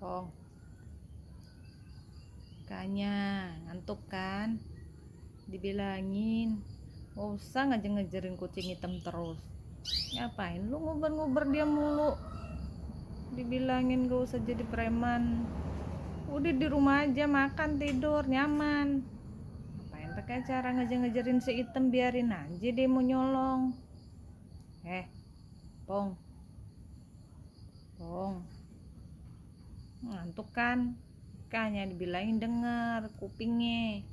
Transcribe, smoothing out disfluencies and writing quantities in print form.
Pong, makanya ngantuk kan? Dibilangin gak usah ngejerin kucing hitam terus. Ngapain lu nguber-nguber dia mulu? Dibilangin gak usah jadi preman, udah di rumah aja, makan tidur nyaman. Ngapain pakai cara ngejerin si hitam? Biarin aja dia mau nyolong. Pong, ngantuk kan? Makanya dibilangin denger kupingnya.